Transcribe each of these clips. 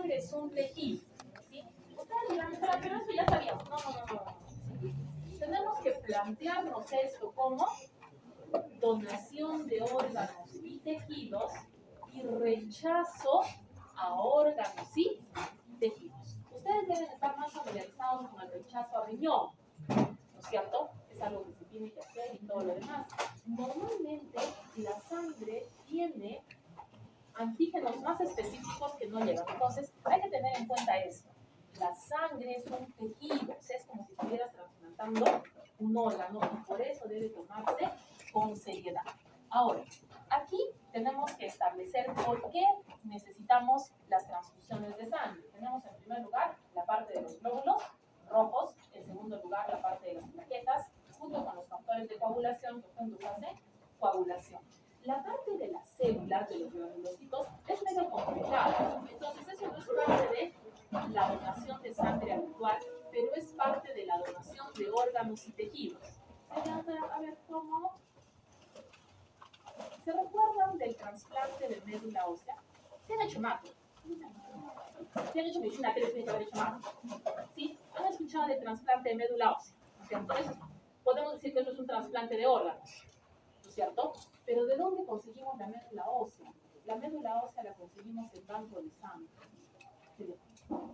sangre es un tejido, ¿sí? Ustedes dirán, pero eso ya sabíamos. No. ¿Sí? Tenemos que plantearnos esto como donación de órganos y tejidos y rechazo a órganos y tejidos. Ustedes deben estar más familiarizados con el rechazo a riñón, ¿no es cierto? Es algo que se tiene que hacer y todo lo demás. Normalmente la sangre tiene antígenos más específicos que no llegan. Entonces, hay que tener en cuenta esto. La sangre es un tejido, o sea, es como si estuvieras trasplantando un órgano y por eso debe tomarse con seriedad. Ahora, aquí tenemos que establecer por qué necesitamos las transfusiones de sangre. Tenemos en primer lugar la parte de los glóbulos rojos, en segundo lugar la parte de las plaquetas, junto con los factores de coagulación que juntos hacen coagulación. La parte de las células, de los granulocitos, es medio complicada. Entonces, eso no es parte de la donación de sangre habitual, pero es parte de la donación de órganos y tejidos. A ver, ¿cómo? ¿Se recuerdan del trasplante de médula ósea? ¿Se han hecho macro? ¿Se han hecho medicina? ¿Qué les tiene que haber hecho macro? ¿Sí? ¿Han escuchado del trasplante de médula ósea? ¿No es cierto? Podemos decir que eso es un trasplante de órganos, ¿no es cierto? Pero ¿de dónde conseguimos la médula ósea? La médula ósea la conseguimos en banco de sangre.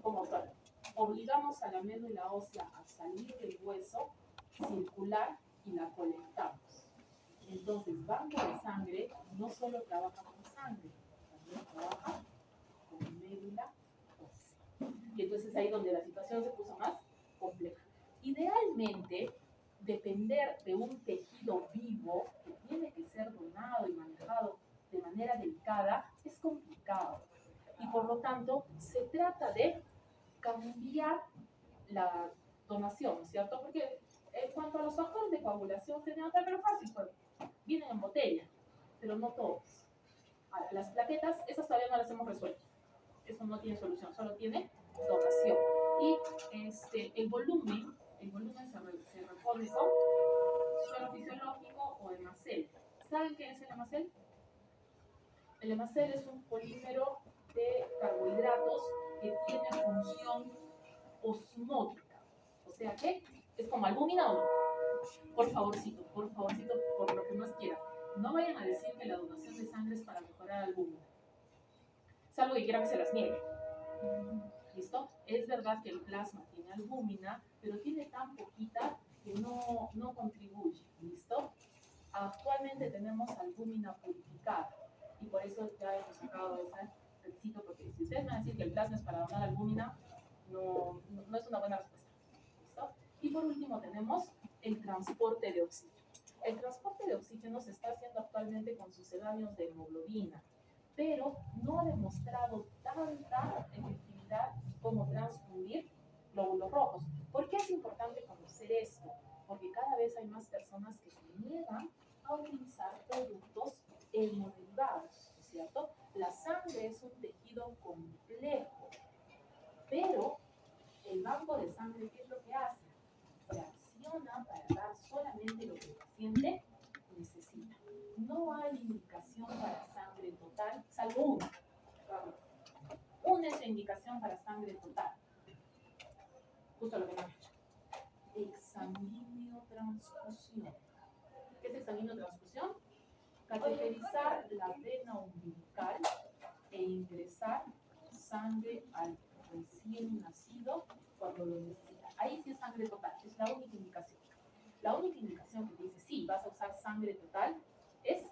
Como tal, obligamos a la médula ósea a salir del hueso, circular y la colectamos. Entonces, banco de sangre no solo trabaja con sangre, también trabaja con médula ósea. Y entonces ahí donde la situación se puso más compleja. Idealmente, depender de un tejido vivo que tiene que ser donado y manejado de manera delicada es complicado. Y por lo tanto, se trata de cambiar la donación, ¿no es cierto? Porque en cuanto a los factores de coagulación, sería pero fácil, pues, vienen en botella, pero no todos. Ahora, las plaquetas, esas todavía no las hemos resuelto. Eso no tiene solución, solo tiene donación. Y el volumen se repone con suero fisiológico o hemacel. ¿Saben qué es el hemacel? El hemacel es un polímero de carbohidratos que tiene función osmótica. O sea que es como albúmina o no. Por favorcito, por lo que más quieran. No vayan a decir que la donación de sangre es para mejorar albúmina. Salvo que quieran que se las niegue. ¿Listo? Es verdad que el plasma tiene albúmina, pero tiene tan poquita que no contribuye. ¿Listo? Actualmente tenemos albúmina purificada y por eso ya hemos sacado ese requisito, porque si ustedes van a decir que el plasma es para donar albúmina, no es una buena respuesta. ¿Listo? Y por último tenemos el transporte de oxígeno. El transporte de oxígeno se está haciendo actualmente con sucedáneos de hemoglobina, pero no ha demostrado tanta efectividad como transfundir glóbulos rojos. ¿Por qué es importante conocer esto? Porque cada vez hay más personas que se niegan a utilizar productos hemoderivados, ¿no es cierto? La sangre es un tejido complejo, pero el banco de sangre, ¿qué es lo que hace? Reacciona para dar solamente lo que el paciente necesita. No hay indicación para sangre total, salvo una. Una es la indicación para sangre total. Justo lo que me han dicho. Exsanguíneo transfusión. ¿Qué es exsanguíneo transfusión? Cateterizar la vena umbilical e ingresar sangre al recién nacido cuando lo necesita. Ahí sí es sangre total, es la única indicación. La única indicación que dice sí, vas a usar sangre total es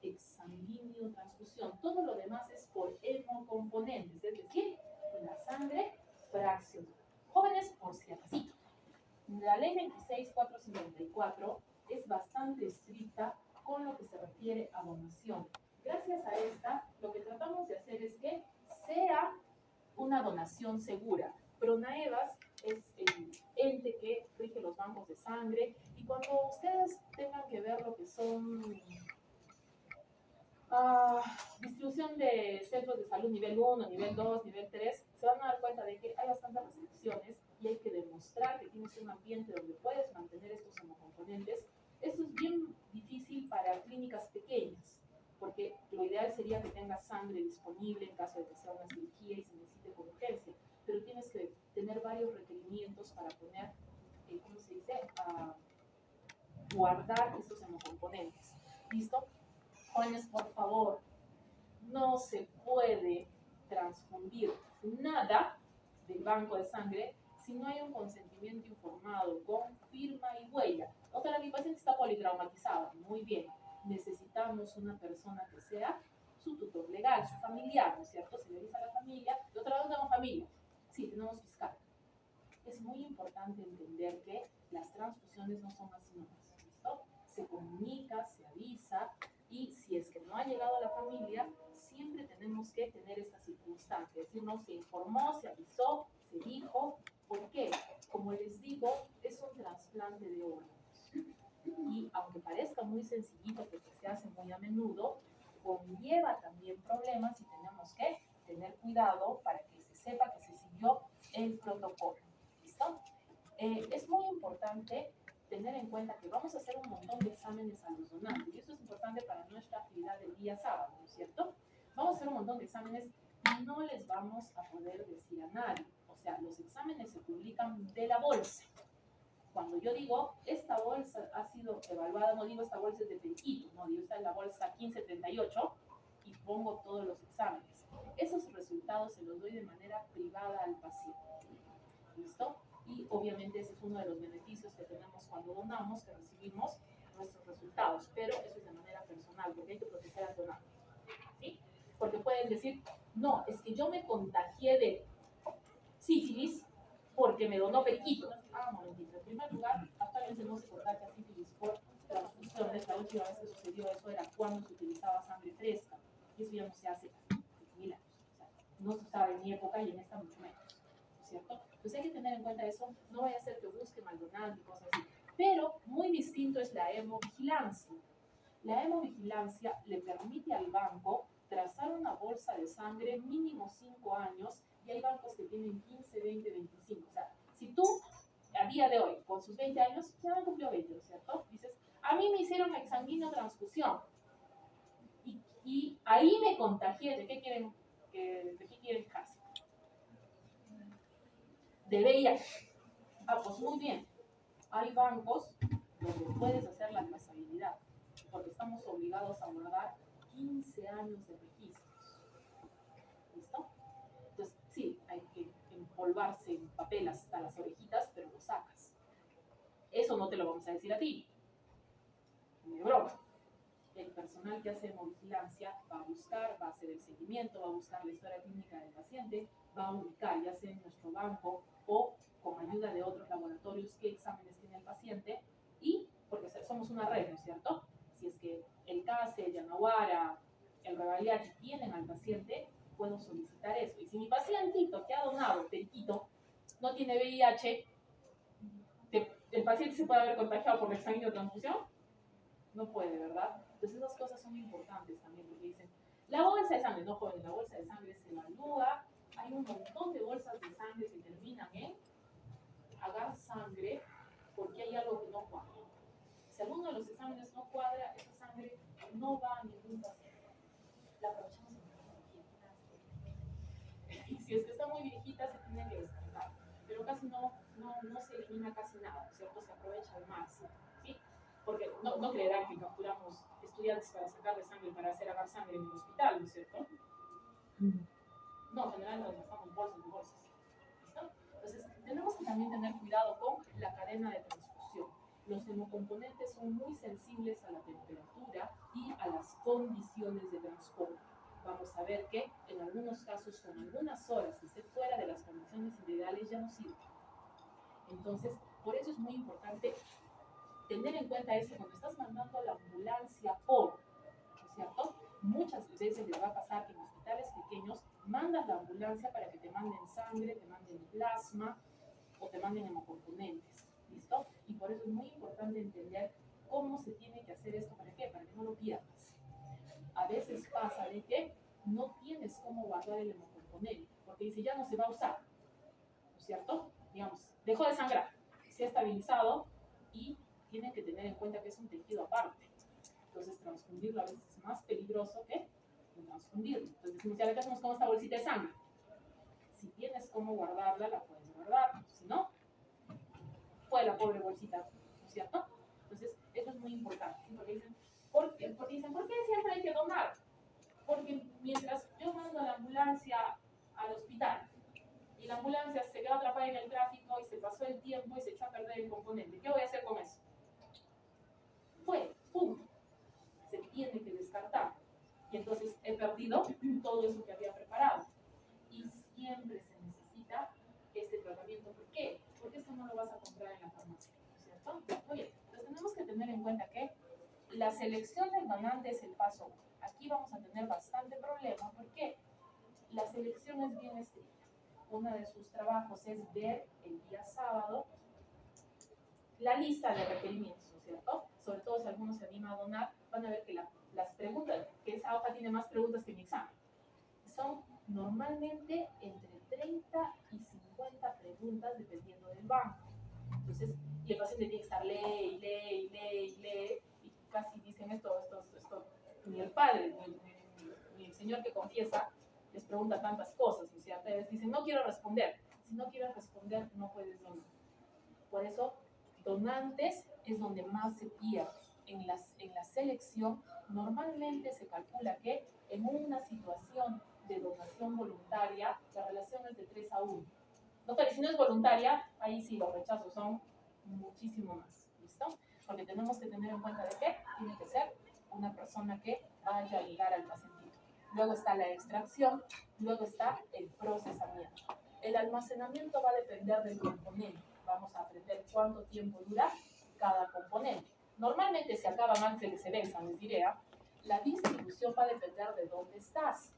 exsanguíneo transfusión. Todo lo demás es por hemocomponentes, es decir, la sangre fraccionada. Jóvenes, por si acaso. La ley 26454 es bastante estricta con lo que se refiere a donación. Gracias a esta, lo que tratamos de hacer es que sea una donación segura. Pronaevas es el ente que rige los bancos de sangre y cuando ustedes tengan que ver lo que son distribución de centros de salud nivel 1, nivel 2, nivel 3, se van a dar cuenta de que hay bastantes restricciones y hay que demostrar que tienes un ambiente donde puedes mantener estos hemocomponentes. Esto es bien difícil para clínicas pequeñas, porque lo ideal sería que tengas sangre disponible en caso de que sea una cirugía y se necesite con urgencia, pero tienes que tener varios requerimientos para poner, ¿cómo se dice?, guardar estos hemocomponentes. ¿Listo? Jóvenes, por favor, no se puede transfundir nada del banco de sangre si no hay un consentimiento informado con firma y huella. Doctora, mi paciente está politraumatizada. Muy bien. Necesitamos una persona que sea su tutor legal, su familiar, ¿no es cierto? Se le avisa a la familia. Doctora, ¿dónde tenemos familia? Sí, tenemos fiscal. Es muy importante entender que las transfusiones no son así nomás, ¿listo? Se comunica, se avisa, y si es que no ha llegado a la familia, siempre tenemos que tener esta circunstancia, es decir, no se informó, se avisó, se dijo. ¿Por qué? Como les digo, es un trasplante de órganos. Y aunque parezca muy sencillito porque se hace muy a menudo, conlleva también problemas y tenemos que tener cuidado para que se sepa que se siguió el protocolo. ¿Listo? Es muy importante tener en cuenta que vamos a hacer un montón de exámenes a los donantes, y eso es importante para nuestra actividad del día sábado, ¿no es cierto? Vamos a hacer un montón de exámenes y no les vamos a poder decir a nadie. O sea, los exámenes se publican de la bolsa. Cuando yo digo, esta bolsa ha sido evaluada, no digo esta bolsa es de Periquito, no digo esta es la bolsa 1538 y pongo todos los exámenes. Esos resultados se los doy de manera privada al paciente. ¿Listo? Y obviamente ese es uno de los beneficios que tenemos cuando donamos, que recibimos nuestros resultados, pero eso es de manera personal, porque hay que proteger al donante, ¿sí? Porque pueden decir, no, es que yo me contagié de sífilis porque me donó Periquito. Un momentito. En primer lugar, actualmente no se contagia sífilis por transfusiones. La última vez que sucedió eso era cuando se utilizaba sangre fresca, y eso ya no se hace hace 1000 años. O sea, no se usaba en mi época y en esta mucho menos. ¿Cierto? Entonces hay que tener en cuenta eso, no vaya a ser que busquen al donante y cosas así. Pero muy distinto es la hemovigilancia. La hemovigilancia le permite al banco trazar una bolsa de sangre mínimo 5 años, y hay bancos que tienen 15, 20, 25. O sea, si tú a día de hoy, con sus 20 años, ya no cumplió 20, ¿no es cierto? Dices, a mí me hicieron exsanguíneo transfusión y ahí me contagié. ¿De qué quieren caso? De VIH. Pues muy bien. Hay bancos donde puedes hacer la trazabilidad, porque estamos obligados a guardar 15 años de registros. ¿Listo? Entonces, sí, hay que empolvarse en papel hasta las orejitas, pero lo sacas. Eso no te lo vamos a decir a ti. Ni de broma. El personal que hace hemovigilancia va a buscar, va a hacer el seguimiento, va a buscar la historia clínica del paciente, va a ubicar, ya sea en nuestro banco o con ayuda de otros laboratorios, qué exámenes tiene el paciente, y porque somos una red, ¿no es cierto? Si es que el CASE, el Yanaguara, el Rebaliachi tienen al paciente, puedo solicitar eso. Y si mi pacientito que ha donado, Periquito, no tiene VIH, ¿el paciente se puede haber contagiado por la exsanguíneo transfusión? No puede, ¿verdad? Entonces esas cosas son importantes también, porque dicen, la bolsa de sangre, no joven, la bolsa de sangre se evalúa, hay un montón de bolsas de sangre que terminan en hagan sangre porque hay algo que no cuadra. Si alguno de los exámenes no cuadra, esa sangre no va a ningún paciente. La aprovechamos en tecnología. Y si es que está muy viejita, se tiene que descartar. Pero casi no se elimina casi nada, ¿cierto? Se aprovecha al máximo, ¿sí? Porque no creerán que capturamos estudiantes para sacarle sangre, para hacer agar sangre en el hospital, ¿no es cierto? No, generalmente nos gastamos bolsas y bolsas. ¿Listo? Entonces, tenemos que también tener cuidado con la cadena de transfusión. Los hemocomponentes son muy sensibles a la temperatura y a las condiciones de transporte. Vamos a ver que en algunos casos, con algunas horas que esté fuera de las condiciones ideales, ya no sirve. Entonces, por eso es muy importante tener en cuenta eso cuando estás mandando a la ambulancia ¿no es cierto? Muchas veces les va a pasar que en hospitales pequeños mandas la ambulancia para que te manden sangre, te manden plasma o te manden hemocomponentes, ¿listo? Y por eso es muy importante entender cómo se tiene que hacer esto. ¿Para qué? Para que no lo pierdas. A veces pasa de que no tienes cómo guardar el hemocomponente, porque dice, ya no se va a usar, ¿no es cierto? Digamos, dejó de sangrar, se ha estabilizado y tienen que tener en cuenta que es un tejido aparte. Entonces, transfundirlo a veces es más peligroso que no transfundirlo. Entonces, decimos, ¿y ahora qué hacemos con esta bolsita de sangre? Si tienes cómo guardarla, la puedes guardar. Si no, fue la pobre bolsita, ¿no es cierto? Entonces, eso es muy importante. ¿Sí? Porque dicen, ¿por qué siempre hay que donar? Porque mientras yo mando a la ambulancia al hospital y la ambulancia se quedó atrapada en el tráfico y se pasó el tiempo y se echó a perder el componente, ¿qué voy a hacer con eso? Fue, ¡pum! Se tiene que descartar. Y entonces he perdido todo eso que había preparado. Y siempre se necesita este tratamiento. ¿Por qué? Porque esto no lo vas a comprar en la farmacia, ¿cierto? Muy bien. Entonces tenemos que tener en cuenta que la selección del donante es el paso 1. Aquí vamos a tener bastante problema porque la selección es bien estricta. Uno de sus trabajos es ver el día sábado la lista de requerimientos, ¿no es cierto? Sobre todo si alguno se anima a donar, van a ver que las preguntas, que esa hoja tiene más preguntas que mi examen. Son normalmente entre 30 y 50 preguntas dependiendo del banco. Entonces, y el paciente tiene que estar lee, y casi dicen esto, ni el padre, ni el señor que confiesa les pregunta tantas cosas, ¿no es cierto? Les dicen, no quiero responder. Si no quieres responder, no puedes donar. Por eso, donantes es donde más se pierde. En la selección, normalmente se calcula que en una situación de donación voluntaria, la relación es de 3 a 1. Doctor, y si no es voluntaria, ahí sí los rechazos son muchísimo más. ¿Listo? Porque tenemos que tener en cuenta de que tiene que ser una persona que vaya a ayudar al pacientito. Luego está la extracción, luego está el procesamiento. El almacenamiento va a depender del componente. Vamos a aprender cuánto tiempo dura cada componente. Normalmente se acaban antes de que se venzan, les diré. La distribución va a depender de dónde estás.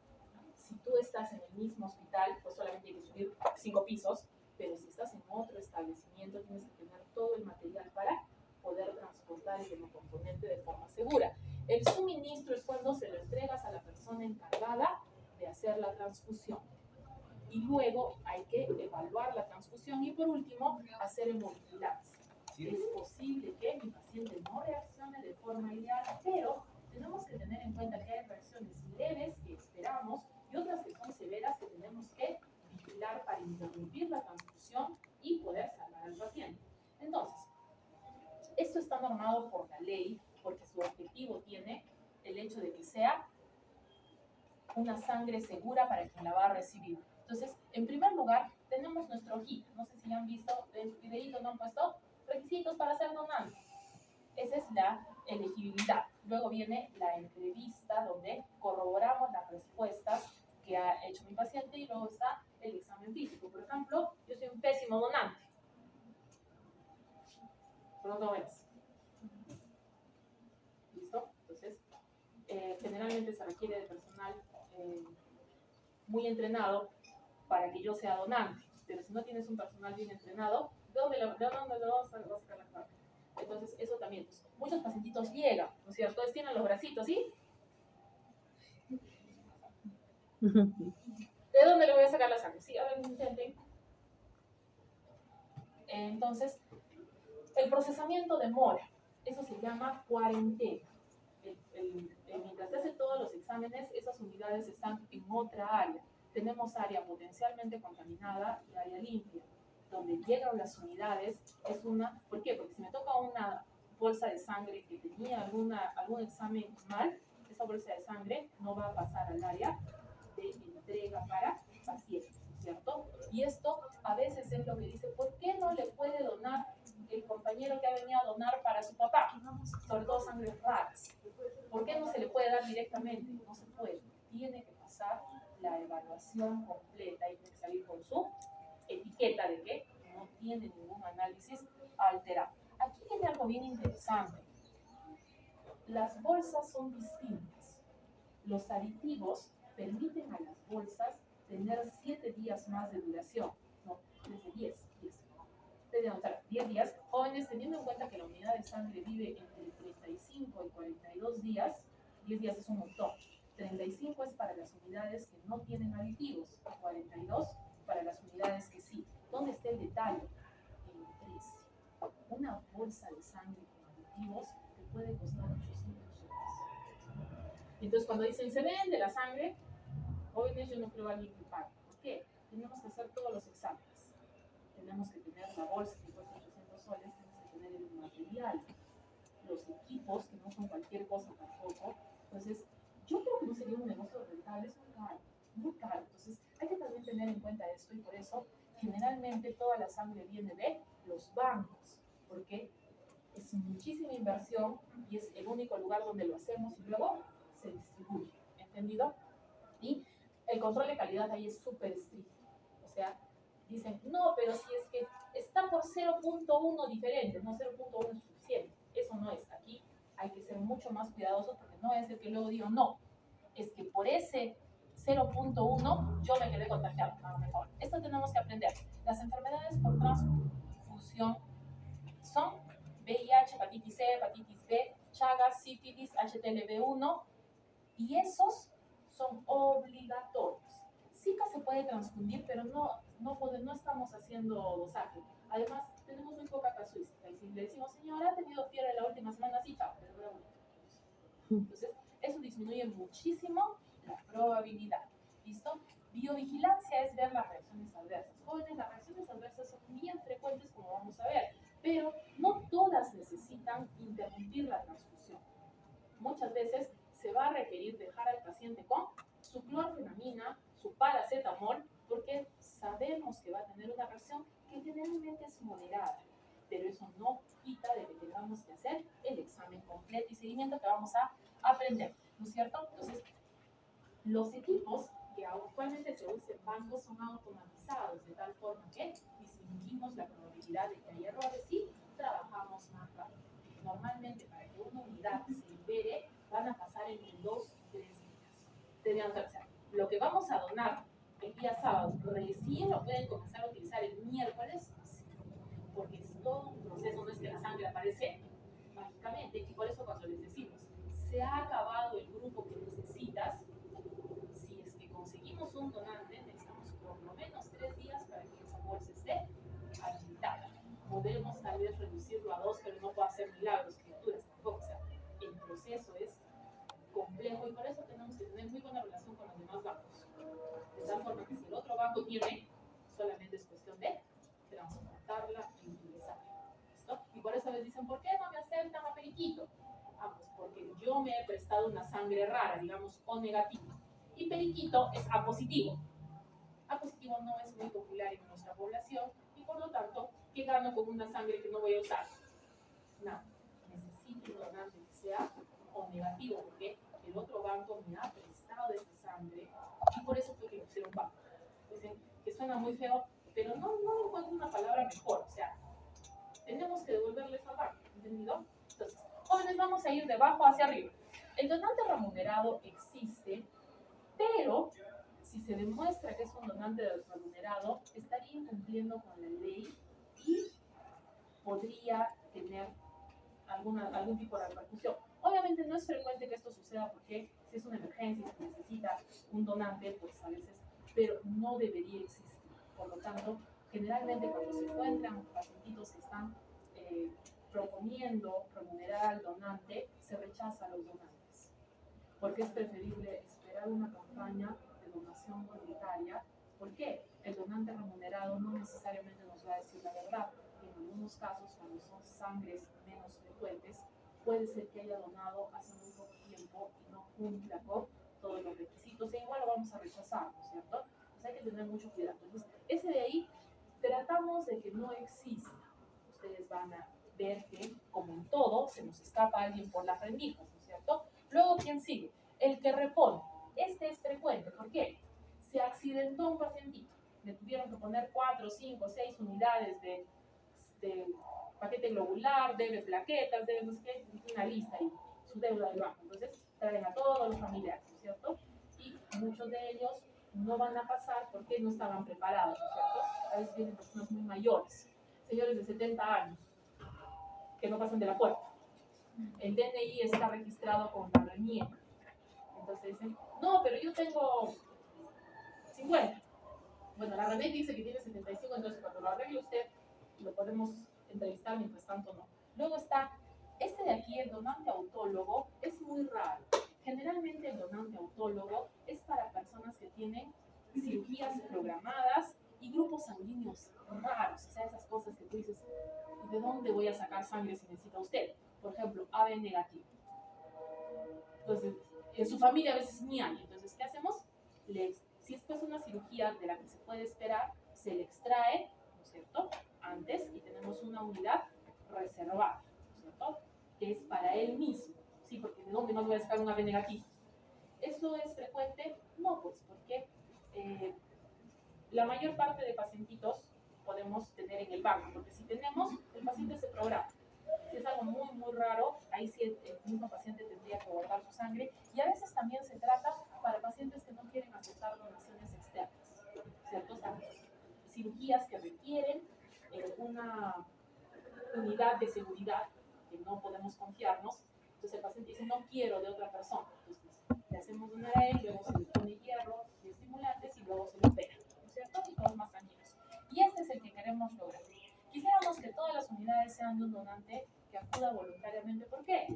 Si tú estás en el mismo hospital, pues solamente hay que subir 5 pisos, pero si estás en otro establecimiento, tienes que tener todo el material para poder transportar el componente de forma segura. El suministro es cuando se lo entregas a la persona encargada de hacer la transfusión. Y luego hay que evaluar la transfusión y por último hacer hemovigilancia. Es posible que mi paciente no reaccione de forma ideal, pero tenemos que tener en cuenta que hay reacciones leves que esperamos y otras que son severas que tenemos que vigilar para interrumpir la transfusión y poder salvar al paciente. Entonces, esto está normado por la ley porque su objetivo tiene el hecho de que sea una sangre segura para quien la va a recibir. Entonces, en primer lugar, tenemos nuestra hojita. No sé si han visto en su videito, no han puesto requisitos para ser donante. Esa es la elegibilidad. Luego viene la entrevista, donde corroboramos las respuestas que ha hecho mi paciente, y luego está el examen físico. Por ejemplo, yo soy un pésimo donante. ¿Por dónde ves? ¿Listo? Entonces, generalmente se requiere de personal muy entrenado para que yo sea donante. Pero si no tienes un personal bien entrenado, ¿de dónde lo vas a sacar la carne? Entonces, eso también. Pues, muchos pacientitos llegan, ¿no es cierto? Entonces tienen los bracitos, ¿sí? ¿De dónde le voy a sacar la sangre? Sí, a ver, intenten. Entonces, el procesamiento demora. Eso se llama cuarentena. Mientras se hacen todos los exámenes, esas unidades están en otra área. Tenemos área potencialmente contaminada y área limpia. Donde llegan las unidades es una... ¿Por qué? Porque si me toca una bolsa de sangre que tenía algún examen mal, esa bolsa de sangre no va a pasar al área de entrega para pacientes, ¿cierto? Y esto a veces es lo que dice, ¿por qué no le puede donar el compañero que ha venido a donar para su papá? Sobre todo sangres raras. ¿Por qué no se le puede dar directamente? No se puede. Tiene que pasar la evaluación completa y tiene que salir con su etiqueta de que no tiene ningún análisis alterado. Aquí viene algo bien interesante. Las bolsas son distintas. Los aditivos permiten a las bolsas tener 7 días más de duración, ¿no? Desde 10 días. Jóvenes, teniendo en cuenta que la unidad de sangre vive entre 35 y 42 días, 10 días es un montón. 35 es para las unidades que no tienen aditivos, 42 para las unidades que sí. ¿Dónde está el detalle? En el precio. Una bolsa de sangre con aditivos te puede costar 800 soles. Entonces, cuando dicen se vende la sangre, jóvenes, yo no creo a alguien que pague. ¿Por qué? Tenemos que hacer todos los exámenes. Tenemos que tener la bolsa que cuesta 800 soles, tenemos que tener el material, los equipos, que no son cualquier cosa tampoco. Entonces, yo creo que no sería un negocio rentable, es muy caro, muy caro. Entonces, hay que también tener en cuenta esto y por eso generalmente toda la sangre viene de los bancos, porque es muchísima inversión y es el único lugar donde lo hacemos y luego se distribuye, ¿entendido? Y el control de calidad ahí es súper estricto. O sea, dicen, no, pero si es que está por 0.1 diferente, no 0.1 es suficiente. Eso no es. Aquí hay que ser mucho más cuidadosos porque no es el que luego digo, no, es que por ese 0.1 yo me quedé contagiado. No, mejor. Esto tenemos que aprender. Las enfermedades por transfusión son VIH, hepatitis C, hepatitis B, Chagas, sífilis, HTLV1 y esos son obligatorios. Zika se puede transfundir, pero no estamos haciendo dosaje. Además, tenemos muy poca casuística. Y si le decimos, señora, ha tenido fiebre la última semana, sí, chao, pero luego no. Entonces, eso disminuye muchísimo la probabilidad. ¿Listo? Biovigilancia es ver las reacciones adversas. Jóvenes, las reacciones adversas son bien frecuentes, como vamos a ver, pero no todas necesitan interrumpir la transfusión. Muchas veces se va a requerir dejar al paciente con su clorfenamina, su paracetamol, porque sabemos que va a tener una reacción que generalmente es moderada, pero eso no quita de que tengamos que hacer el examen completo y seguimiento que vamos a aprender, ¿no es cierto? Entonces, los equipos que actualmente se usan en bancos son automatizados, de tal forma que disminuimos la probabilidad de que haya errores y trabajamos más rápido. Normalmente, para que una unidad se libere, van a pasar entre 2 y 3 días. O sea, lo que vamos a donar el día sábado, recién lo pueden comenzar a utilizar el miércoles, sí, porque es todo un proceso, no es que la sangre aparece mágicamente, y por eso cuando les decimos, se ha acabado el grupo que necesitas, si es que conseguimos un donante, necesitamos por lo menos 3 días para que esa bolsa esté habilitada. Podemos tal vez reducirlo a 2, pero no puedo hacer milagros, criaturas tampoco. O sea, el proceso es complejo y por eso tenemos que tener muy buena relación con los demás bancos. De tal forma que si el otro banco tiene, solamente es cuestión de transportarla y utilizarla. ¿Listo? Y por eso les dicen, ¿por qué no me aceptan a Periquito? Ah, pues porque yo me he prestado una sangre rara, digamos O negativo. Y Periquito es A positivo. A positivo no es muy popular en nuestra población y por lo tanto, ¿qué gano con una sangre que no voy a usar? Nada. Necesito un donante que sea O negativo porque el otro banco me ha prestado esta sangre y por eso fue que pusieron banco. Dicen que suena muy feo, pero no encuentro una palabra mejor. O sea, tenemos que devolverles al banco, ¿entendido? Entonces, jóvenes, vamos a ir de abajo hacia arriba. El donante remunerado existe, pero si se demuestra que es un donante remunerado, estaría incumpliendo con la ley y podría tener algún tipo de repercusión. Obviamente no es frecuente que esto suceda porque si es una emergencia, si se necesita un donante, pues a veces, pero no debería existir. Por lo tanto, generalmente cuando se encuentran pacientitos que están proponiendo remunerar al donante, se rechaza a los donantes, porque es preferible esperar una campaña de donación voluntaria. ¿Por qué? El donante remunerado no necesariamente nos va a decir la verdad. En algunos casos, cuando son sangres menos frecuentes, puede ser que haya donado hace muy poco tiempo y no cumpla con todos los requisitos, e igual lo vamos a rechazar, ¿no es cierto? Entonces hay que tener mucho cuidado. Entonces, ese de ahí tratamos de que no exista. Ustedes van a ver que, como en todo, se nos escapa alguien por las rendijas, ¿no es cierto? Luego, ¿quién sigue? El que repone. Este es frecuente. ¿Por qué? Se accidentó un pacientito. Le tuvieron que poner 4, 5, 6 unidades de paquete globular, debe plaquetas, debe no sé qué, una lista y su deuda del banco. Entonces, traen a todos los familiares, ¿no es cierto? Y muchos de ellos no van a pasar porque no estaban preparados, ¿no es cierto? A veces vienen personas muy mayores, señores de 70 años, que no pasan de la puerta. El DNI está registrado con la RENIE. Entonces dicen, no, pero yo tengo 50. Bueno, la RENIE dice que tiene 75, entonces cuando lo arregle usted, lo podemos entrevistar, mientras tanto no. Luego está, este de aquí, el donante autólogo, es muy raro. Generalmente el donante autólogo es para personas que tienen cirugías programadas y grupos sanguíneos raros, o sea, esas cosas que tú dices, ¿de dónde voy a sacar sangre si necesita usted? Por ejemplo, AB negativo. Entonces, en su familia a veces ni hay. Entonces, ¿qué hacemos? Si esto es una cirugía de la que se puede esperar, se le extrae, ¿no es cierto?, antes, y tenemos una unidad reservada, ¿no es cierto?, que es para él mismo. Sí, porque ¿de dónde más voy a sacar un AB negativo? ¿Eso es frecuente? No, pues, porque la mayor parte de pacientitos podemos tener en el banco, porque si tenemos, el paciente se programa. Si es algo muy, muy raro, ahí sí el mismo paciente tendría que guardar su sangre. Y a veces también se trata para pacientes que no quieren aceptar donaciones externas, ¿cierto? O sea, cirugías que requieren una unidad de seguridad que no podemos confiarnos. Entonces el paciente dice, no quiero de otra persona. Entonces le hacemos una a él, luego se le pone hierro y estimulantes y luego se le opera, ¿no es cierto? Y todos más tranquilos. Y este es el que queremos lograr. Quisiéramos que todas las unidades sean de un donante que acuda voluntariamente. ¿Por qué?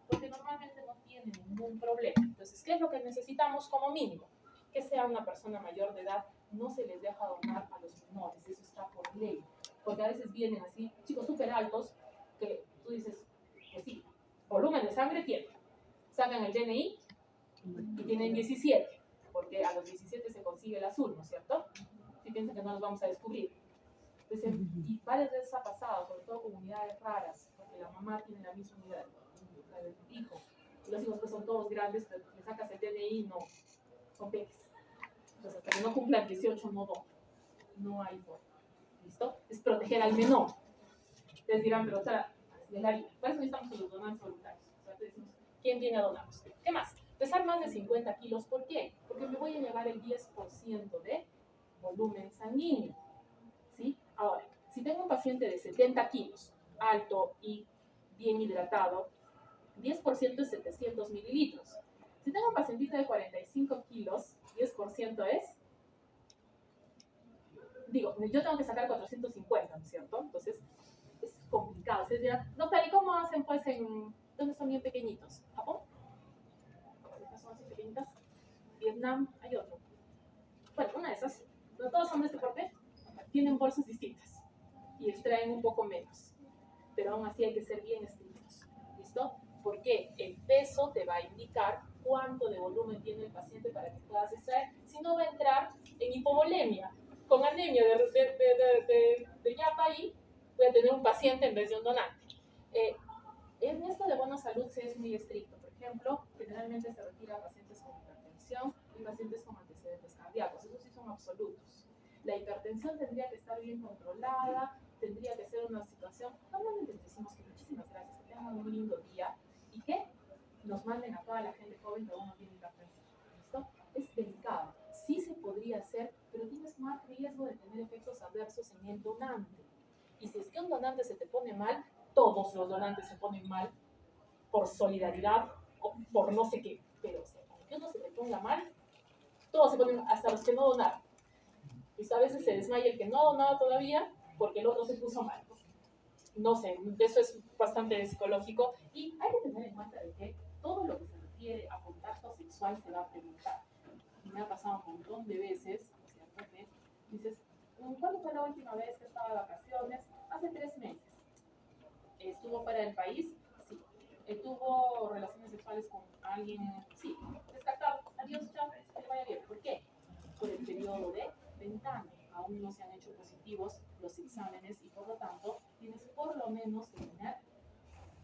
Porque normalmente no tiene ningún problema. Entonces, ¿qué es lo que necesitamos como mínimo? Que sea una persona mayor de edad. No se les deja donar a los menores, eso está por ley. Porque a veces vienen así, chicos súper altos, que tú dices, pues sí, volumen de sangre tienen. Sacan el DNI y tienen 17, porque a los 17 se consigue el azul, ¿no es cierto? Si piensan que no los vamos a descubrir. Entonces, y varias veces ha pasado, sobre todo comunidades raras, porque la mamá tiene la misma unidad, la del hijo, y los hijos pues son todos grandes, pero le sacas el DNI y no, son peques. Entonces, hasta que no cumplan 18 no hay forma. ¿Listo? Es proteger al menor. Ustedes dirán, pero o sea, de la vida. Por eso necesitamos los donantes voluntarios. O sea, te decimos, ¿quién viene a donarnos? ¿Qué más? Pesar más de 50 kilos. ¿Por qué? Porque me voy a llevar el 10% de volumen sanguíneo. ¿Sí? Ahora, si tengo un paciente de 70 kilos, alto y bien hidratado, 10% es 700 mililitros. Si tengo un pacientito de 45 kilos, 10% es, digo, yo tengo que sacar 450, ¿no es cierto? Entonces, es complicado. Ustedes dirán, no, tal, ¿y cómo hacen pues en, dónde son bien pequeñitos? ¿Japón? ¿Son así pequeñitas? Vietnam, hay otro. Bueno, una de esas, no todos son de este porte, tienen bolsas distintas y extraen un poco menos. Pero aún así hay que ser bien estrictos. ¿Listo? Porque el peso te va a indicar cuánto de volumen tiene el paciente para que puedas extraer. Si no, va a entrar en hipovolemia. Con anemia de yapa ahí, voy a tener un paciente en vez de un donante. En esto de buena salud se es muy estricto. Por ejemplo, generalmente se retira a pacientes con hipertensión y pacientes con antecedentes cardíacos. Esos sí son absolutos. La hipertensión tendría que estar bien controlada, tendría que ser una situación. Normalmente les decimos que muchísimas gracias, que tengan un lindo día y que nos manden a toda la gente joven que aún no tiene hipertensión. ¿Listo? Es delicado. Sí se podría hacer, pero tienes más riesgo de tener efectos adversos en el donante. Y si es que un donante se te pone mal, todos los donantes se ponen mal por solidaridad o por no sé qué. Pero aunque uno se te ponga mal, todos se ponen, hasta los que no donaron. Y a veces se desmaya el que no donaba todavía porque el otro se puso mal. No sé, eso es bastante psicológico. Y hay que tener en cuenta de que todo lo que se refiere a contacto sexual se va a preguntar. Y me ha pasado un montón de veces, ¿cierto? Que dices, ¿cuándo fue la última vez que estaba de vacaciones? Hace 3 meses. ¿Estuvo fuera del país? Sí. ¿Tuvo relaciones sexuales con alguien? Sí. Descartado. Adiós, chao, que vaya bien. ¿Por qué? Por el periodo de ventana. Aún no se han hecho positivos los exámenes y por lo tanto tienes por lo menos que tener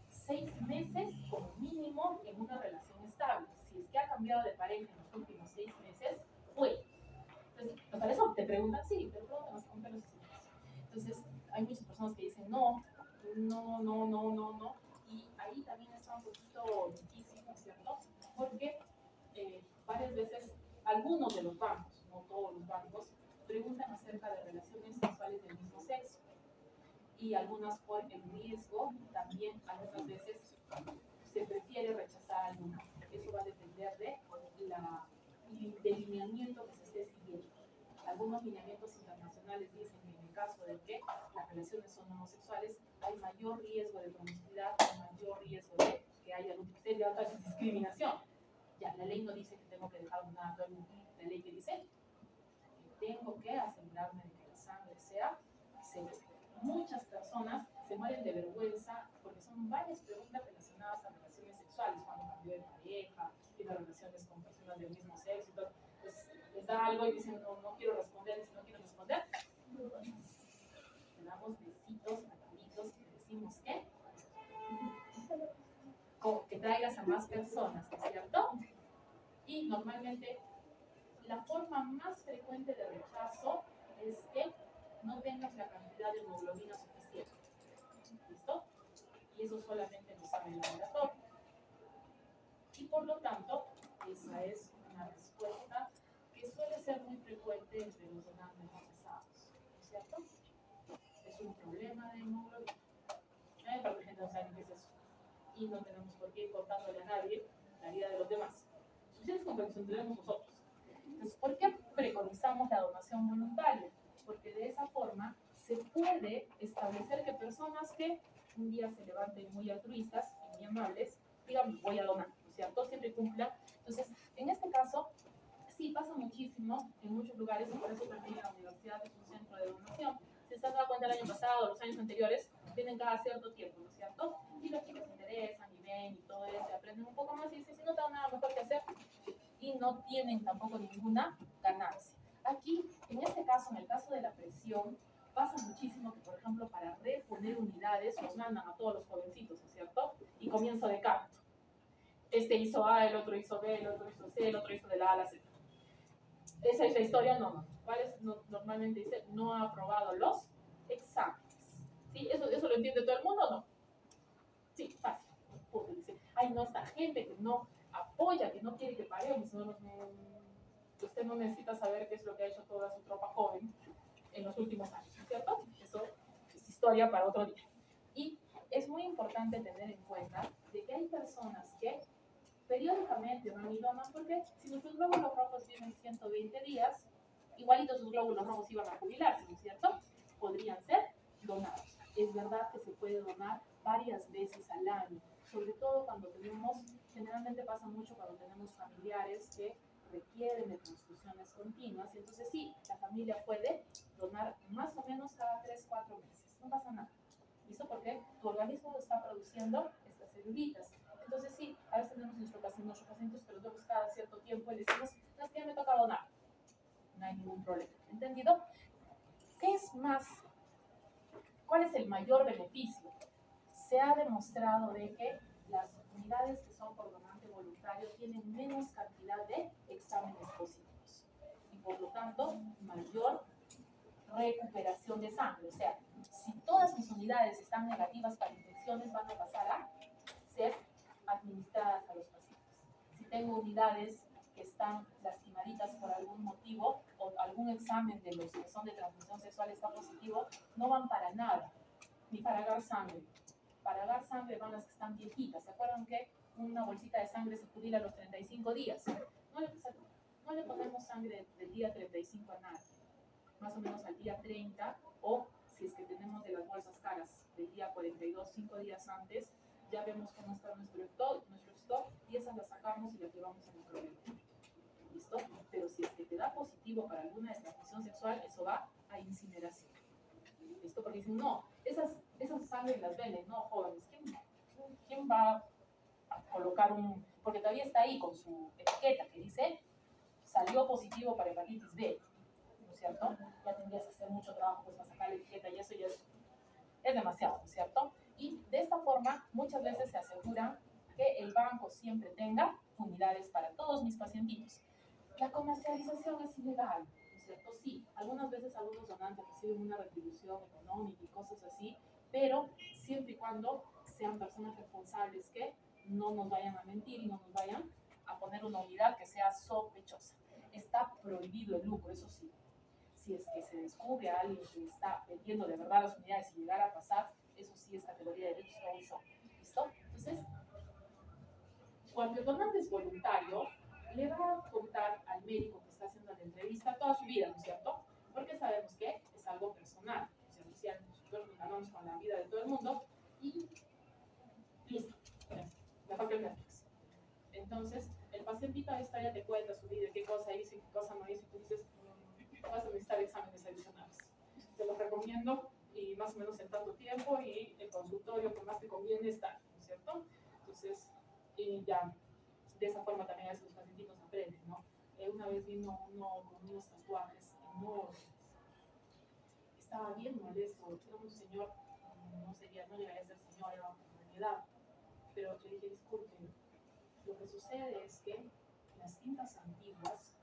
6 meses como mínimo en una relación estable. Si es que ha cambiado de pareja en los últimos 6 meses, fue. Entonces, para eso te preguntan, sí, te preguntan hasta con pelos y señales. Entonces, hay muchas personas que dicen no, y ahí también está un poquito difícil, ¿cierto? Porque varias veces algunos de los bancos, no todos los bancos, preguntan acerca de relaciones sexuales del mismo sexo y algunas por el riesgo también algunas veces se prefiere rechazar al donante. Eso va a depender del lineamiento que se esté siguiendo. Algunos lineamientos internacionales dicen que en el caso de que las relaciones son homosexuales hay mayor riesgo de promiscuidad, hay mayor riesgo de que haya discriminación. Ya, la ley no dice que tengo que dejar donar a todo el mundo. La ley que dice que tengo que asegurarme de que la sangre sea segura. Muchas personas se mueren de vergüenza porque son varias preguntas relacionadas a relaciones sexuales, cuando cambió de pareja, tiene relaciones con personas del mismo sexo y todo. Pues les da algo y dicen, no, no quiero responder, y si no quiero responder, le damos besitos, pataditos y le decimos que traigas a más personas, ¿no es cierto? Y normalmente la forma más frecuente de rechazo es que no tengas la cantidad de hemoglobina suficiente. ¿Listo? Y eso solamente lo sabe el laboratorio. Y por lo tanto, esa es una respuesta que suele ser muy frecuente entre los donantes rechazados. ¿No es cierto? Es un problema de hemoglobina. Para que la gente no sabe qué es eso. Y no tenemos por qué ir contándole a nadie la vida de los demás. Suficiente con que nos enteremos nosotros. Entonces, ¿por qué preconizamos la donación voluntaria? Porque de esa forma se puede establecer que personas que un día se levanten muy altruistas y muy amables, digan, voy a donar, ¿no es cierto? Siempre cumplan. Entonces, en este caso, sí pasa muchísimo en muchos lugares, y por eso también la universidad es un centro de donación. Si se han dado cuenta el año pasado, los años anteriores, vienen cada cierto tiempo, ¿no es cierto? Y los chicos se interesan y ven y todo eso, y aprenden un poco más y dicen, si no tengo nada mejor que hacer, y no tienen tampoco ninguna ganancia. Aquí, en este caso, en el caso de la presión, pasa muchísimo que, por ejemplo, para reponer unidades los mandan a todos los jovencitos, ¿no es cierto? Y comienzo de canto. Este hizo A, el otro hizo B, el otro hizo C, el otro hizo de la A a la Z. Esa es la historia, no. ¿Cuál es? No, normalmente dice, no ha aprobado los exámenes. ¿Sí? ¿Eso lo entiende todo el mundo o no? Sí, fácil. Porque dice, ay, no, esta gente que no apoya, que no quiere que paguemos, usted no necesita saber qué es lo que ha hecho toda su tropa joven en los últimos años, ¿cierto? Eso es historia para otro día. Y es muy importante tener en cuenta de que hay personas que periódicamente van y donan, porque si nuestros glóbulos rojos viven 120 días, igualitos sus glóbulos rojos iban a jubilarse, ¿no es cierto? Podrían ser donados. Es verdad que se puede donar varias veces al año, sobre todo cuando tenemos, generalmente pasa mucho cuando tenemos familiares que requieren de transfusiones continuas, y entonces sí, la familia puede donar más o menos cada 3-4 meses, no pasa nada. ¿Listo? Porque tu organismo está produciendo estas celulitas. Entonces sí, a veces tenemos nuestros pacientes que los vemos cada cierto tiempo y decimos, no, es que ya me toca donar. No hay ningún problema. ¿Entendido? ¿Qué es más? ¿Cuál es el mayor beneficio? Se ha demostrado de que las unidades que son por donante voluntario tienen menos cantidad de exámenes positivos y por lo tanto mayor recuperación de sangre. O sea, si todas mis unidades están negativas para infecciones, van a pasar a ser administradas a los pacientes. Si tengo unidades que están lastimaditas por algún motivo o algún examen de los que son de transmisión sexual está positivo, no van para nada, ni para dar sangre. Para dar sangre van las que están viejitas. ¿Se acuerdan que una bolsita de sangre se jubila a los 35 días? No le ponemos sangre del día 35 a nadie. Más o menos al día 30, o si es que tenemos de las bolsas caras del día 42, 5 días antes, ya vemos cómo está nuestro stock y esas las sacamos y las llevamos a nuestro bebé. ¿Listo? Pero si es que te da positivo para alguna transmisión sexual, eso va a incineración. ¿Listo? Porque dicen, no, esas sangre las venden, no, jóvenes. ¿Quién va a colocar un...? Porque todavía está ahí con su etiqueta que dice, salió positivo para hepatitis B. ¿No es cierto? Ya tendrías que hacer mucho trabajo pues, para sacar la etiqueta y eso ya es demasiado, ¿no es cierto? Y de esta forma muchas veces se asegura que el banco siempre tenga unidades para todos mis pacientitos. La comercialización es ilegal, ¿no es cierto? Sí, algunas veces algunos donantes reciben una retribución económica y cosas así, pero siempre y cuando sean personas responsables que no nos vayan a mentir y no nos vayan a poner una unidad que sea sospechosa. Está prohibido el lucro, eso sí. Si es que se descubre a alguien que está vendiendo de verdad las unidades y llegar a pasar, eso sí es categoría de delitos o un show. ¿Listo? Entonces, cuando el donante es voluntario, le va a contar al médico que está haciendo la entrevista toda su vida, ¿no es cierto? Porque sabemos que es algo personal, ¿no es cierto? Nosotros nos ganamos con la vida de todo el mundo y listo. Mejor que el Netflix. Entonces, el paciente realizar exámenes adicionales. Te los recomiendo y más o menos en tanto tiempo y el consultorio que más te conviene está, ¿no es cierto? Entonces, ya de esa forma también a veces los pacientitos aprenden, ¿no? Una vez vino uno con unos tatuajes enormes. Estaba bien molesto, era un señor, no llegaría a ser señor, era una edad, pero le dije, disculpen, lo que sucede es que las tintas antiguas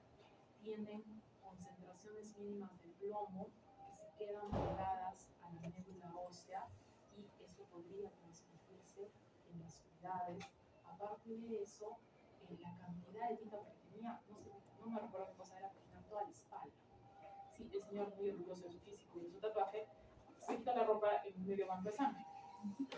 tienen concentraciones mínimas de plomo que se quedan pegadas a la médula ósea y eso podría transmitirse en las unidades. Aparte de eso, la cantidad de tinta que tenía, no me recuerdo qué cosa era, pero tenía toda la espalda. Sí, el señor muy orgulloso de su físico y de su tatuaje, se quita la ropa en medio banco de sangre.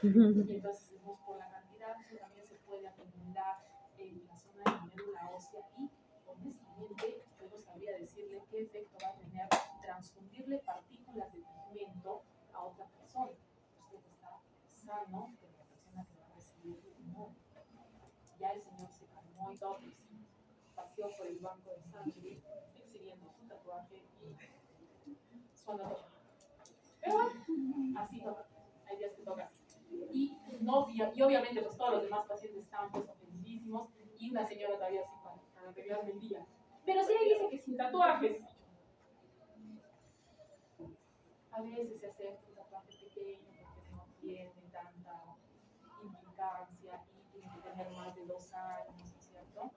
Y entonces, por la cantidad, eso también se puede acumular en la zona de la médula ósea y, honestamente, yo no sabría decirle qué efecto va a tener transfundirle partículas de pigmento a otra persona. Usted está sano, pero la persona que va a recibir no. Ya el señor se calmó y todo, paseó por el banco de sangre, exhibiendo su tatuaje y su anatomía. Pero bueno, así toca. Hay días que toca así. Y obviamente pues todos los demás pacientes estaban pues ofendidísimos y una señora todavía así para arreglarme el día. Pero sí le dice que sin tatuajes. A veces se hace un tatuaje pequeño porque no tiene tanta implicancia y tiene que tener más de 2 años, ¿no es cierto?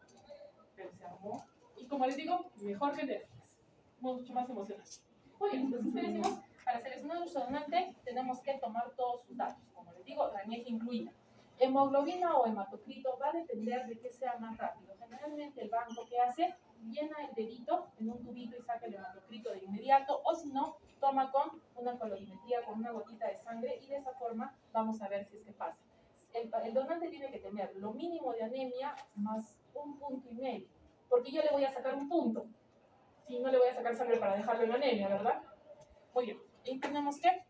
Pero se armó. Y como les digo, mejor que Netflix. Mucho más emocionante. Muy bien, entonces, ¿qué decimos? Para seleccionar a nuestro donante tenemos que tomar todos sus datos. Como les digo, RANIEG incluida. Hemoglobina o hematocrito va a depender de qué sea más rápido. Generalmente el banco que hace, llena el dedito en un tubito y saca el hematocrito de inmediato, o si no, toma con una colorimetría, con una gotita de sangre, y de esa forma vamos a ver si es que pasa. El donante tiene que tener lo mínimo de anemia más 1,5 puntos, porque yo le voy a sacar 1 punto. Si no le voy a sacar sangre para dejarlo en anemia, ¿verdad? Muy bien, y tenemos que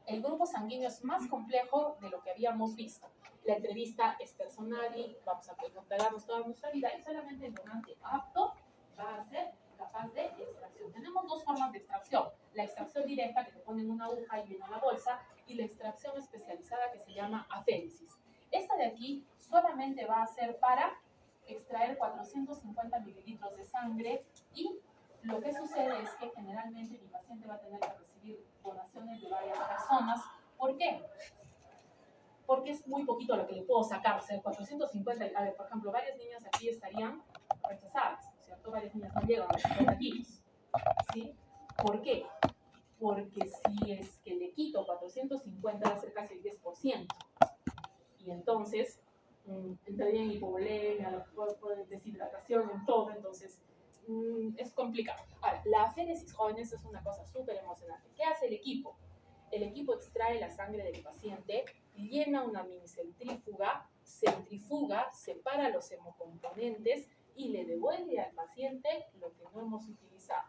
el grupo sanguíneo es más complejo de lo que habíamos visto. La entrevista es personal y vamos a preguntarnos toda nuestra vida y solamente el donante apto va a ser capaz de extracción. Tenemos 2 formas de extracción. La extracción directa, que te ponen una aguja y viene a la bolsa, y la extracción especializada que se llama aféresis. Esta de aquí solamente va a ser para extraer 450 mililitros de sangre y lo que sucede es que generalmente mi paciente va a tener que recibir donaciones de varias personas. ¿Por qué? Porque es muy poquito lo que le puedo sacar. O sea, 450, a ver, por ejemplo, varias niñas aquí estarían rechazadas, ¿no es cierto? Varias niñas no llegan a los 50 kilos. ¿Sí? ¿Por qué? Porque si es que le quito 450 va a ser casi el 10%. Y entonces entraría en hipovolemia, deshidratación, en todo. Entonces, es complicado. Ahora, la aféresis, jóvenes, es una cosa súper emocionante. ¿Qué hace el equipo? El equipo extrae la sangre del paciente, llena una minicentrífuga, centrifuga, separa los hemocomponentes y le devuelve al paciente lo que no hemos utilizado.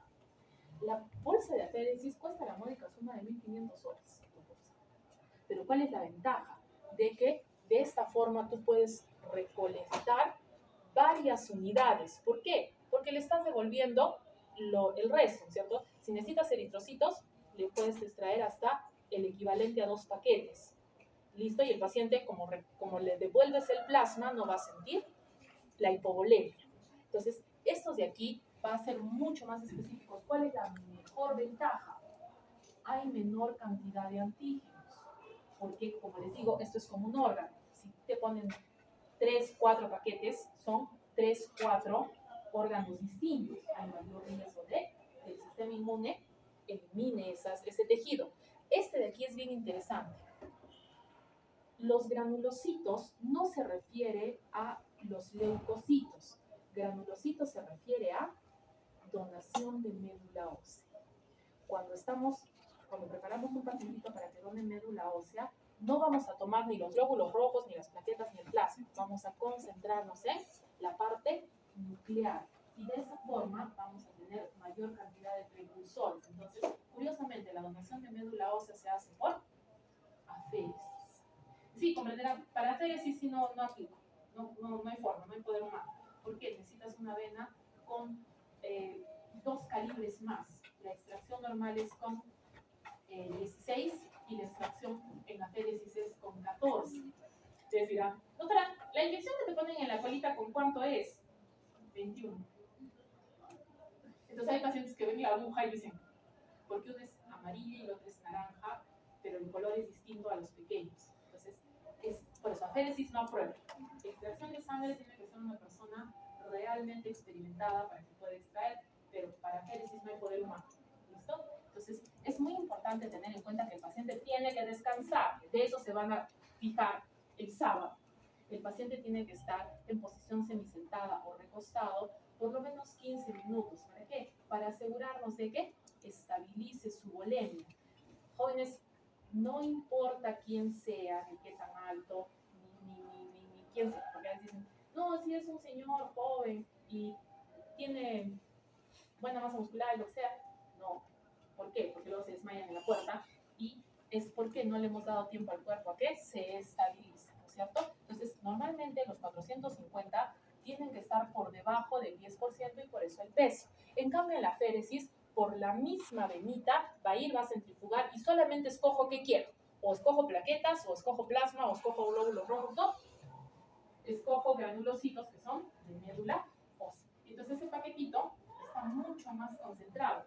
La bolsa de aféresis cuesta la módica suma de 1.500 soles. Pero ¿cuál es la ventaja? De que de esta forma tú puedes recolectar varias unidades. ¿Por qué? Porque le estás devolviendo el resto, ¿cierto? Si necesitas eritrocitos, le puedes extraer hasta el equivalente a 2 paquetes. ¿Listo? Y el paciente, como le devuelves el plasma, no va a sentir la hipovolemia. Entonces, estos de aquí van a ser mucho más específicos. ¿Cuál es la mejor ventaja? Hay menor cantidad de antígenos. Porque, como les digo, esto es como un órgano. Si te ponen 3, 4 paquetes, son 3, 4 órganos distintos. Hay mayor riesgo de que el sistema inmune elimine ese tejido. Este de aquí es bien interesante. Los granulocitos no se refiere a los leucocitos. Granulocitos se refiere a donación de médula ósea. Cuando preparamos un pacientito para que done médula ósea, no vamos a tomar ni los glóbulos rojos, ni las plaquetas, ni el plasma. Vamos a concentrarnos en la parte nuclear. Y de esa forma vamos a tener mayor cantidad de precursores. Entonces, curiosamente, la donación de médula ósea se hace por aféresis. Sí, comprenderán, para aféresis sí no aplico. No hay forma, no hay poder humano. Porque necesitas una vena con 2 calibres más. la extracción normal es con 16 y la extracción en aféresis es con 14. Ustedes dirán, doctora, la inyección que te ponen en la colita, ¿con cuánto es? 21. Entonces hay pacientes que ven la aguja y dicen, porque uno es amarilla y el otro es naranja, pero el color es distinto a los pequeños. Entonces, es por eso, aféresis no aprueba. Extracción de sangre tiene que ser una persona realmente experimentada para que pueda extraer, pero para aféresis no hay poder humano. ¿Listo? Entonces, es muy importante tener en cuenta que el paciente tiene que descansar. De eso se van a fijar el sábado. El paciente tiene que estar en posición semisentada o recostado por lo menos 15 minutos. ¿Para qué? Para asegurarnos de que estabilice su volemia. Jóvenes, no importa quién sea, ni qué tan alto, ni quién sea, porque a veces dicen, no, si es un señor joven y tiene buena masa muscular y lo que sea. No. ¿Por qué? Porque luego se desmayan en la puerta y es porque no le hemos dado tiempo al cuerpo a que se estabilice, ¿no es cierto? Entonces, normalmente los 450 tienen que estar por debajo del 10% y por eso el peso. En cambio, en la aféresis, por la misma venita, va a ir, va a centrifugar y solamente escojo qué quiero. O escojo plaquetas, o escojo plasma, o escojo glóbulos rojos, no. Escojo granulocitos que son de médula ósea. Entonces ese paquetito está mucho más concentrado.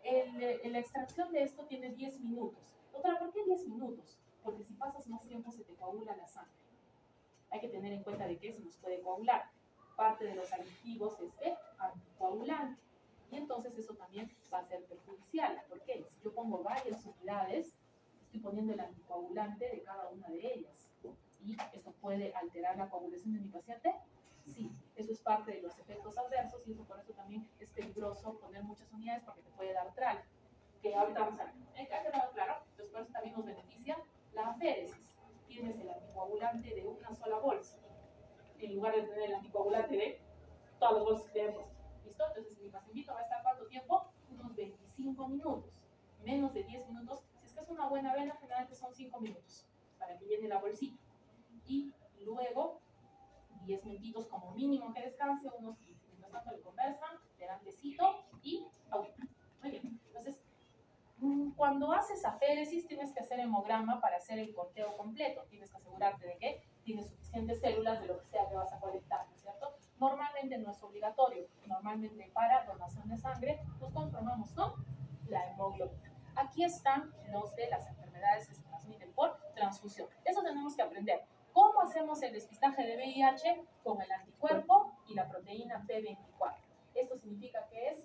La extracción de esto tiene 10 minutos. Otra, ¿por qué 10 minutos? Porque si pasas más tiempo se te coagula la sangre. Hay que tener en cuenta de que se nos puede coagular. Parte de los aditivos es el anticoagulante. Y entonces eso también va a ser perjudicial. ¿Por qué? Si yo pongo varias unidades, estoy poniendo el anticoagulante de cada una de ellas. ¿Y eso puede alterar la coagulación de mi paciente? Sí, eso es parte de los efectos adversos y eso por eso también es peligroso poner muchas unidades porque te puede dar tral, que ahorita vamos a ver. ¿Ha quedado claro? Entonces por eso también nos beneficia la aféresis. Tienes el anticoagulante de una sola bolsa, en lugar de tener el anticoagulante de todas las bolsas que hemos. ¿Listo? Entonces mi pacientito va a estar ¿cuánto tiempo? Unos 25 minutos. Menos de 10 minutos. Si es que es una buena vena, generalmente son 5 minutos para que llene la bolsita. Y luego 10 minutitos como mínimo que descanse, unos 15. Mientras tanto le conversan, le dan tecito y audita. Muy bien. Entonces, cuando haces aféresis tienes que hacer hemograma para hacer el conteo completo. Tienes que asegurarte de que tienes suficientes células de lo que sea que vas a colectar, ¿no es cierto? Normalmente no es obligatorio. Normalmente para donación de sangre nos conformamos con la hemoglobina. Aquí están los de las enfermedades que se transmiten por transfusión. Eso tenemos que aprender. ¿Cómo hacemos el despistaje de VIH? Con el anticuerpo y la proteína P24. Esto significa que es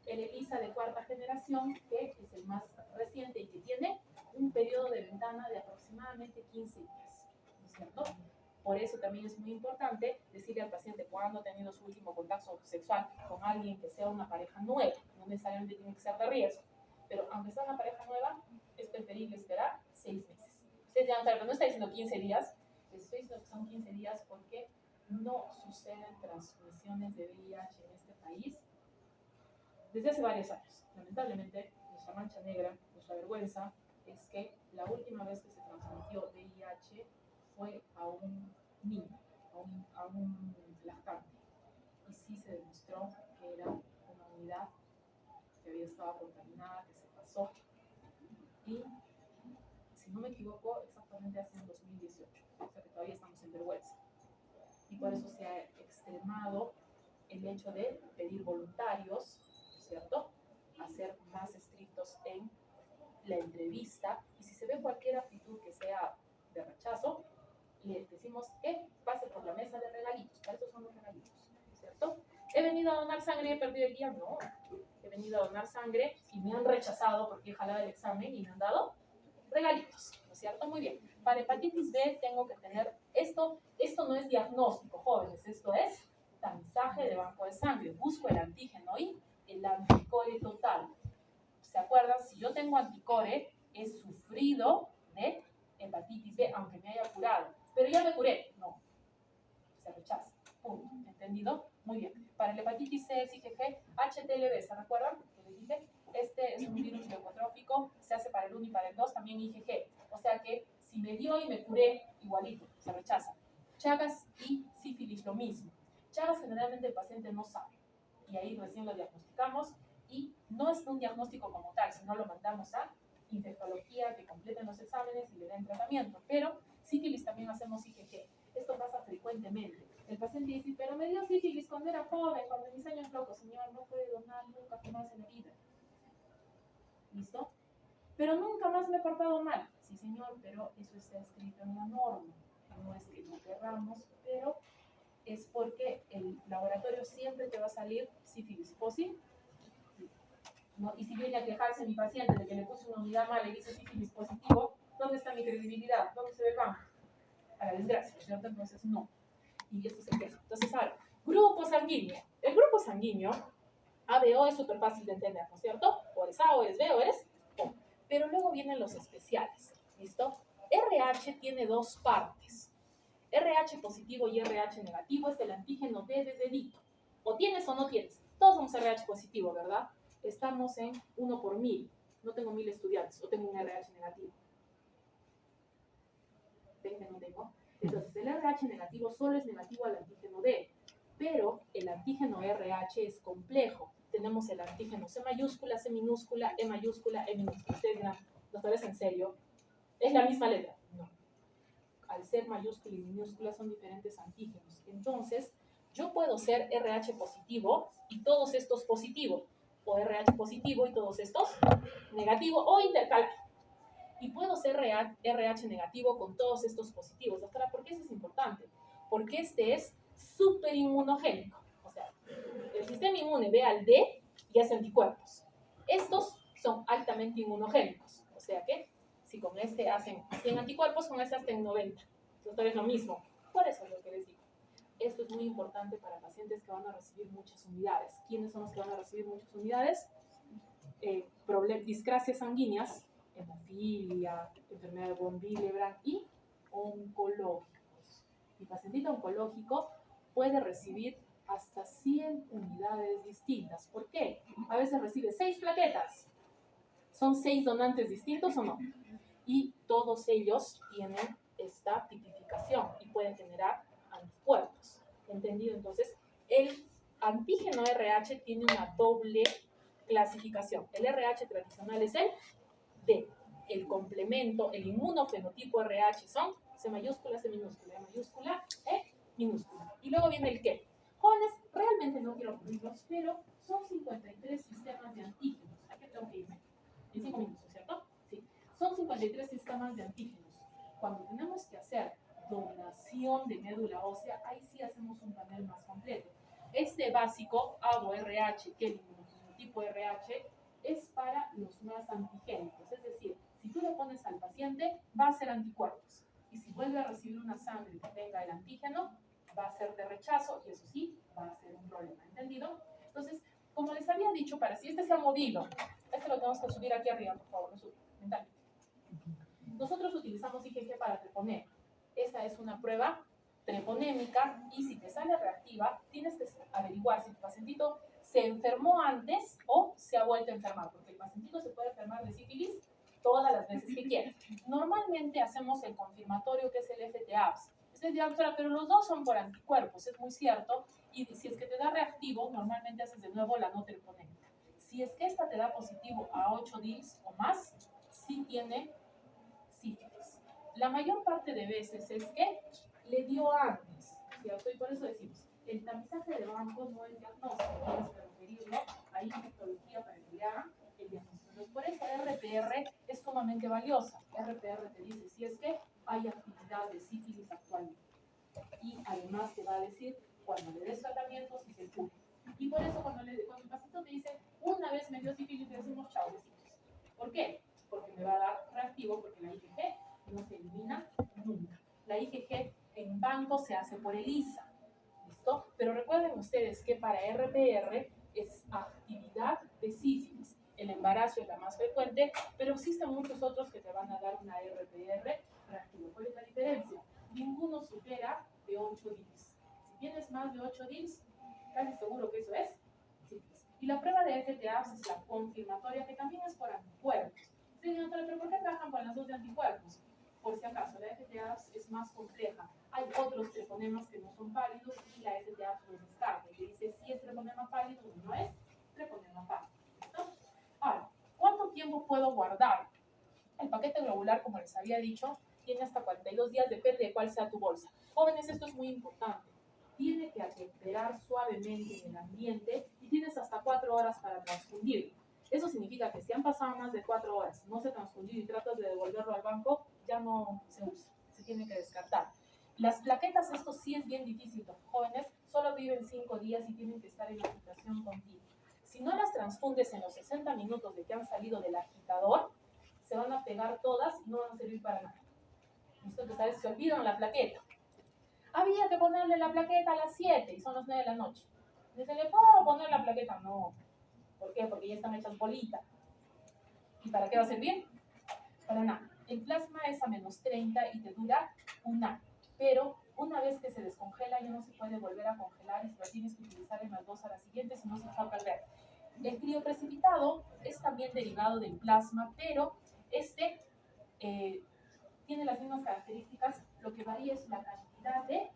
el ELISA de cuarta generación, que es el más reciente y que tiene un periodo de ventana de aproximadamente 15 días, ¿no es cierto? Por eso también es muy importante decirle al paciente cuando ha tenido su último contacto sexual con alguien que sea una pareja nueva, no necesariamente tiene que ser de riesgo, pero aunque sea una pareja nueva, es preferible esperar 6 meses. Ustedes ya pero no está diciendo 15 días, les estoy diciendo que son 15 días porque no suceden transmisiones de VIH en este país desde hace varios años. Lamentablemente, nuestra mancha negra, nuestra vergüenza, es que la última vez que se transmitió VIH fue a un niño, a un lactante. Y sí se demostró que era una unidad que había estado contaminada, que se pasó. Y, si no me equivoco, exactamente hace en 2018. O sea que todavía estamos en vergüenza. Y por eso se ha extremado el hecho de pedir voluntarios, ¿cierto? A ser más estrictos en la entrevista. Y si se ve cualquier actitud que sea de rechazo, le decimos que pase por la mesa de regalitos. Para eso son los regalitos, ¿cierto? ¿He venido a donar sangre y he perdido el día? No. He venido a donar sangre y me han rechazado porque he jalado el examen y me han dado regalitos, ¿no es cierto? Muy bien. Para hepatitis B tengo que tener esto no es diagnóstico, jóvenes, esto es tamizaje de banco de sangre. Busco el antígeno y el anticore total. ¿Se acuerdan? Si yo tengo anticore, he sufrido de hepatitis B, aunque me haya curado. Pero ya me curé. No. Se rechaza. Punto. ¿Entendido? Muy bien. Para el hepatitis C es IgG, HTLV, ¿se recuerdan? Que les dije, este es un virus leucotrófico, se hace para el 1 y para el 2, también IgG. O sea que si me dio y me curé, igualito, se rechaza. Chagas y sífilis, lo mismo. Chagas generalmente el paciente no sabe. Y ahí recién lo diagnosticamos y no es un diagnóstico como tal, sino lo mandamos a infectología, que completen los exámenes y le den tratamiento. Pero sífilis también hacemos IgG. Esto pasa frecuentemente. El paciente dice, pero me dio sífilis cuando era joven, cuando en mis años locos. Señor, no puede donar nunca más en la vida. ¿Listo? Pero nunca más me he portado mal. Sí, señor, pero eso está escrito en la norma. No es que no querramos, pero es porque el laboratorio siempre te va a salir sífilis posible. ¿No? Y si viene a quejarse mi paciente de que le puse una unidad mala y dice sífilis positivo, ¿dónde está mi credibilidad? ¿Dónde se ve el banco? A la desgracia, ¿cierto? Entonces, no. Y esto se queja. Entonces, ahora, grupo sanguíneo. El grupo sanguíneo, ABO es súper fácil de entender, ¿no es cierto? O eres A, o eres B, o eres O. Pero luego vienen los especiales, ¿listo? RH tiene dos partes. RH positivo y RH negativo es el antígeno D de dedito. O tienes o no tienes. Todos somos RH positivo, ¿verdad? Estamos en 1 por 1000. No tengo 1000 estudiantes, o tengo un RH negativo. ¿Ven que no tengo? Entonces, el RH negativo solo es negativo al antígeno D, pero el antígeno RH es complejo. Tenemos el antígeno C mayúscula, C minúscula, E mayúscula, E minúscula. Ustedes dirán, doctores, ¿en serio? ¿Es la misma letra? No. Al ser mayúscula y minúscula son diferentes antígenos. Entonces, yo puedo ser RH positivo y todos estos positivos, o RH positivo y todos estos negativos, o intercalar. Y puedo ser RH negativo con todos estos positivos. Doctora, ¿por qué eso es importante? Porque este es súper inmunogénico. O sea, el sistema inmune ve al D y hace anticuerpos. Estos son altamente inmunogénicos. O sea que si con este hacen 100 anticuerpos, con este hacen 90. Doctor, es lo mismo. Por eso es lo que les digo. Esto es muy importante para pacientes que van a recibir muchas unidades. ¿Quiénes son los que van a recibir muchas unidades? Discrasias sanguíneas, hemofilia, enfermedad de von Willebrand y oncológicos. Mi pacientito oncológico puede recibir hasta 100 unidades distintas. ¿Por qué? A veces recibe 6 plaquetas. ¿Son 6 donantes distintos o no? Y todos ellos tienen esta tipificación y pueden generar anticuerpos. ¿Entendido? Entonces, el antígeno RH tiene una doble clasificación. El RH tradicional es el D. El complemento, el inmunofenotipo RH son C mayúscula, C minúscula, E mayúscula, E minúscula. Y luego viene el qué. Jóvenes, realmente no quiero aburrirlos, pero son 53 sistemas de antígenos. Aquí tengo que irme. En 5 minutos, ¿cierto? Sí. Son 53 sistemas de antígenos. Cuando tenemos que hacer donación de médula ósea, ahí sí hacemos un panel más completo. Este básico, ABO-RH, que el inmunofenotipo RH, es para los más antigénicos. Es decir, si tú le pones al paciente, va a ser anticuerpos. Y si vuelve a recibir una sangre que tenga el antígeno, va a ser de rechazo y eso sí, va a ser un problema. ¿Entendido? Entonces, como les había dicho, para si este se ha movido, este lo tenemos que subir aquí arriba, por favor, lo subo, mentalmente. Nosotros utilizamos IgG para treponema. Esta es una prueba treponémica y si te sale reactiva, tienes que averiguar si tu pacientito se enfermó antes o se ha vuelto a enfermar, porque el pacientito se puede enfermar de sífilis todas las veces que quiera. Normalmente hacemos el confirmatorio, que es el FTAPS. Ustedes dirán, pero los dos son por anticuerpos, es muy cierto, y si es que te da reactivo, normalmente haces de nuevo la no treponémica. Si es que esta te da positivo a 8 DILs o más, sí tiene sífilis. La mayor parte de veces es que le dio antes, ¿cierto? Y por eso decimos, el tamizaje de banco no es diagnóstico, tienes que referirlo a infectología para que le hagan el diagnóstico. Entonces, por eso RPR es sumamente valiosa. RPR te dice si es que hay actividad de sífilis actualmente. Y además te va a decir cuando le des tratamiento si se cura. Y por eso cuando el paciente te dice, una vez me dio sífilis, le decimos chao, besitos. ¿Por qué? Porque me va a dar reactivo, porque la IgG no se elimina nunca. La IgG en banco se hace por ELISA, ¿listo? Pero recuerden ustedes que para RPR es actividad de sífilis. El embarazo es la más frecuente, pero existen muchos otros que te van a dar una RPR reactiva. ¿Cuál es la diferencia? Ninguno supera de 8 DILs. Si tienes más de 8 DILs, casi seguro que eso es sífilis. Y la prueba de FTAPS es la confirmatoria, que también es por anticuerpos. Sí, doctora, pero ¿por qué trabajan con las dos de anticuerpos? Por si acaso, la FTAPS es más compleja. Hay otros treponemas que no son pálidos y la FTAPS los descarta. Y dice si es treponema pálido o no es treponema pálido. tiempo puedo guardar? El paquete globular, como les había dicho, tiene hasta 42 días, depende de cuál sea tu bolsa. Jóvenes, esto es muy importante. Tiene que atemperar suavemente en el ambiente y tienes hasta 4 horas para transfundirlo. Eso significa que si han pasado más de 4 horas, no se transfundió y tratas de devolverlo al banco, ya no se usa, se tiene que descartar. Las plaquetas, esto sí es bien difícil, los jóvenes solo viven 5 días y tienen que estar en agitación continua. Si no las transfundes en los 60 minutos de que han salido del agitador, se van a pegar todas y no van a servir para nada. ¿Listo? Entonces, se olvidan la plaqueta. Había que ponerle la plaqueta a las 7 y son las 9 de la noche. Dice, ¿le puedo poner la plaqueta? No. ¿Por qué? Porque ya están hechas bolitas. ¿Y para qué va a servir? Para nada. El plasma es a menos 30 y te dura un año. Pero una vez que se descongela ya no se puede volver a congelar y lo tienes que utilizar en las 2 horas siguientes y no se echa a perder. El crioprecipitado es también derivado del plasma, pero este tiene las mismas características. Lo que varía es la cantidad de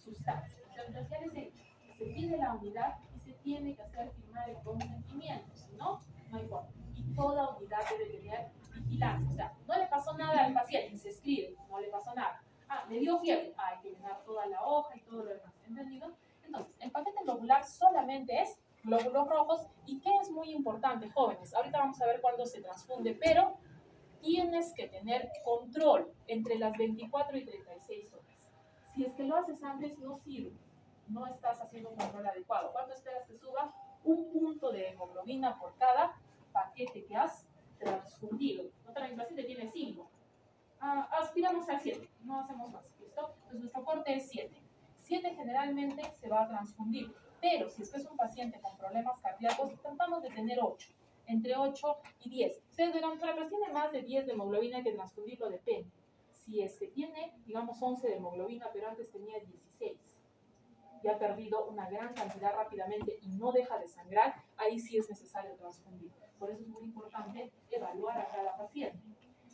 sustancia. Entonces ya les he dicho, se pide la unidad y se tiene que hacer firmar el consentimiento, si no, no hay forma. Y toda unidad debe tener vigilancia. O sea, no le pasó nada al paciente, se escribe, no le pasó nada. Ah, le dio fiebre, hay que llenar toda la hoja y todo lo demás, ¿entendido? Entonces, el paquete globular solamente es glóbulos rojos. ¿Y qué es muy importante, jóvenes? Ahorita vamos a ver cuándo se transfunde, pero tienes que tener control entre las 24 y 36 horas. Si es que lo haces antes, no sirve. No estás haciendo un control adecuado. ¿Cuánto esperas que suba? Un punto de hemoglobina por cada paquete que has transfundido. Otra vez, paciente tiene 5. Aspiramos al 7. No hacemos más. ¿Listo? Entonces, nuestro corte es 7. 7 generalmente se va a transfundir. Pero si es que es un paciente con problemas cardíacos, tratamos de tener 8. Entre 8 y 10. Si tiene más de 10 de hemoglobina, hay que transfundirlo, depende. Si es que tiene, digamos, 11 de hemoglobina, pero antes tenía 16, y ha perdido una gran cantidad rápidamente y no deja de sangrar, ahí sí es necesario transfundir. Por eso es muy importante evaluar a cada paciente.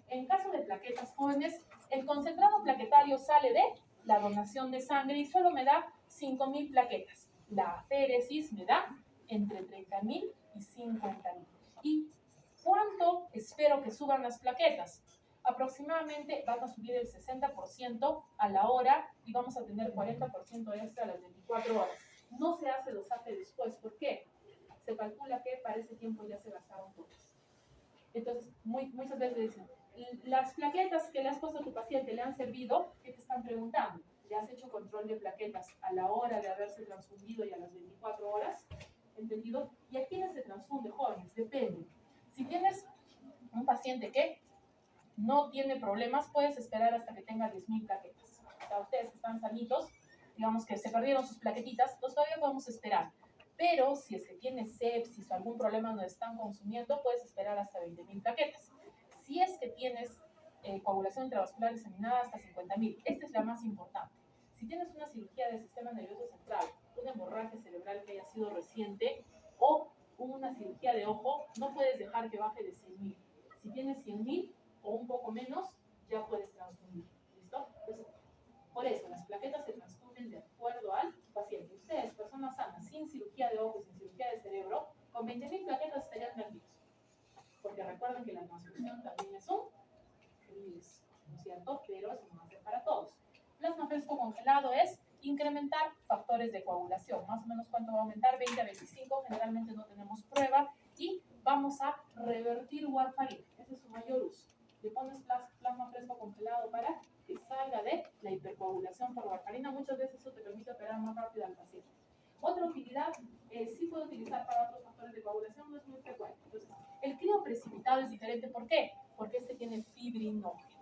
En caso de plaquetas jóvenes, el concentrado plaquetario sale de la donación de sangre y solo me da 5.000 plaquetas. La aféresis me da entre 30.000 y 50.000. ¿Y cuánto espero que suban las plaquetas? Aproximadamente van a subir el 60% a la hora y vamos a tener 40% extra a las 24 horas. No se hace dosaje después. ¿Por qué? Se calcula que para ese tiempo ya se gastaron todas. Entonces, muchas veces dicen, las plaquetas que le has puesto a tu paciente le han servido. ¿Qué te están preguntando? ¿Le has hecho control de plaquetas a la hora de haberse transfundido y a las 24 horas? ¿Entendido? ¿Y a quiénes se transfunde, jóvenes? Depende. Si tienes un paciente que no tiene problemas, puedes esperar hasta que tenga 10.000 plaquetas. O sea, ustedes que están sanitos, digamos que se perdieron sus plaquetitas, pues todavía podemos esperar. Pero si es que tienes sepsis o algún problema no están consumiendo, puedes esperar hasta 20.000 plaquetas. Si es que tienes coagulación intravascular diseminada, hasta 50.000. Esta es la más importante. Si tienes una cirugía del sistema nervioso central, una hemorragia cerebral que haya sido reciente o una cirugía de ojo, no puedes dejar que baje de 100.000. Si tienes 100.000 o un poco menos, ya puedes transfundir. ¿Listo? Entonces, por eso, las plaquetas se transfunden de acuerdo al paciente. Ustedes, personas sanas, sin cirugía de ojos, sin cirugía de cerebro, con 20.000 plaquetas estarían tranquilos. Porque recuerden que la transfusión también es un riesgo, ¿no es cierto? Pero eso no va a ser para todos. Plasma fresco congelado es incrementar factores de coagulación. Más o menos cuánto va a aumentar, 20 a 25. Generalmente no tenemos prueba. Y vamos a revertir warfarina. Ese es su mayor uso. Le pones plasma fresco congelado para que salga de la hipercoagulación por warfarina. Muchas veces eso te permite operar más rápido al paciente. Otra utilidad, sí puede utilizar para otros factores de coagulación, no es muy frecuente. Entonces, el crioprecipitado es diferente. ¿Por qué? Porque este tiene fibrinógeno.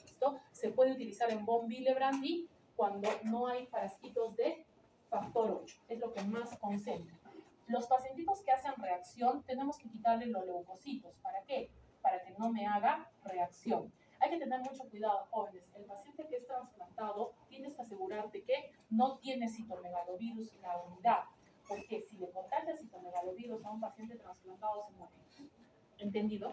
¿Listo? Se puede utilizar en von Willebrand y cuando no hay frasquitos de factor 8. Es lo que más concentra. Los pacientitos que hacen reacción, tenemos que quitarle los leucocitos. ¿Para qué? Para que no me haga reacción. Hay que tener mucho cuidado, jóvenes. El paciente que es trasplantado, tienes que asegurarte que no tiene citomegalovirus en la unidad. Porque si le contagias citomegalovirus a un paciente trasplantado, se muere. ¿Entendido?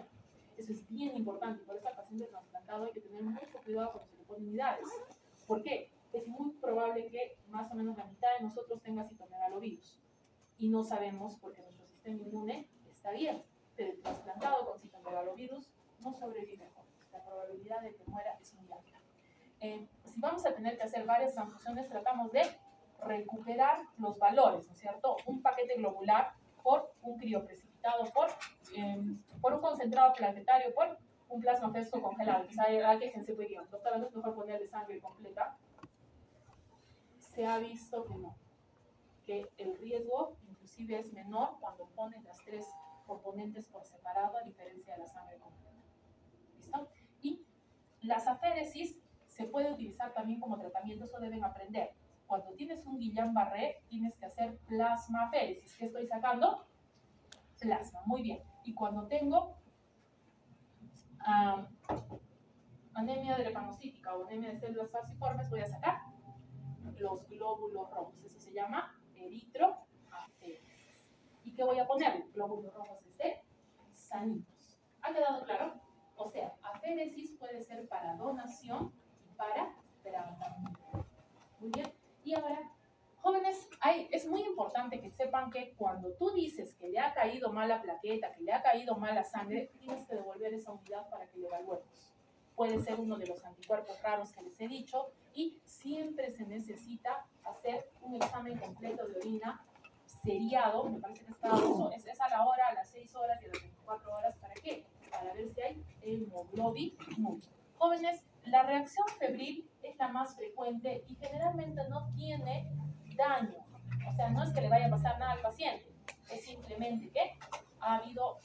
Eso es bien importante. Por eso al paciente trasplantado hay que tener mucho cuidado cuando se le ponen unidades. ¿Por qué? Es muy probable que más o menos la mitad de nosotros tenga citomegalovirus. Y no sabemos porque nuestro sistema inmune está bien. Pero el trasplantado con virus no sobrevive. La probabilidad de que muera es muy alta. Si vamos a tener que hacer varias transfusiones, tratamos de recuperar los valores, ¿no es cierto? Un paquete globular por un crioprecipitado, por un concentrado plaquetario, por un plasma fresco congelado. Entonces, aquéjense, pues, doctora, ¿no es mejor ponerle sangre completa? Se ha visto que no, que el riesgo inclusive es menor cuando pones las 3 componentes por separado, a diferencia de la sangre completa. ¿Listo? Y las aféresis se puede utilizar también como tratamiento, eso deben aprender. Cuando tienes un Guillain-Barré, tienes que hacer plasmaféresis. ¿Qué estoy sacando? Plasma, muy bien. Y cuando tengo anemia drepanocítica o anemia de células falciformes, voy a sacar los glóbulos rojos. Eso se llama eritroaféresis. ¿Y qué voy a poner? Glóbulos rojos sanitos. ¿Ha quedado claro? O sea, aféresis puede ser para donación y para tratamiento. Muy bien. Y ahora, jóvenes, es muy importante que sepan que cuando tú dices que le ha caído mal la plaqueta, que le ha caído mal la sangre, tienes que devolver esa unidad para que le evaluemos. Puede ser uno de los anticuerpos raros que les he dicho y siempre se necesita hacer un examen completo de orina seriado, me parece que es a la hora, a las 6 horas y a las 24 horas. ¿Para qué? Para ver si hay hemoglobina. Jóvenes, la reacción febril es la más frecuente y generalmente no tiene daño. O sea, no es que le vaya a pasar nada al paciente, es simplemente que ha habido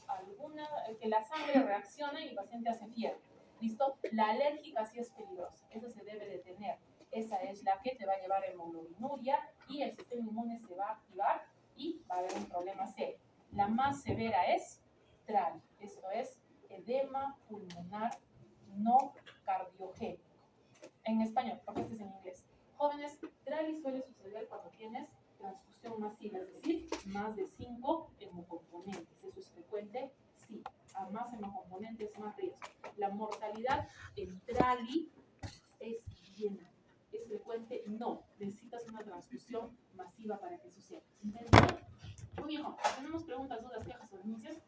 que la sangre reacciona y el paciente hace fiebre. ¿Listo? La alérgica sí es peligrosa, eso se debe de tener. Esa es la que te va a llevar a hemoglobinuria y el sistema inmune se va a activar y va a haber un problema serio. La más severa es TRAL, esto es edema pulmonar no cardiogénico. En español, porque este es en inglés. Jóvenes, TRAL suele suceder cuando tienes transfusión masiva, es decir, más de 5 hemocomponentes. ¿Eso es frecuente? Sí. A más hemocomponentes, más riesgo. La mortalidad en TRALI es bien alta. ¿Es frecuente? No. Necesitas una transfusión masiva para que suceda. ¿Entendido? Muy bien, tenemos preguntas, dudas, quejas o denuncias.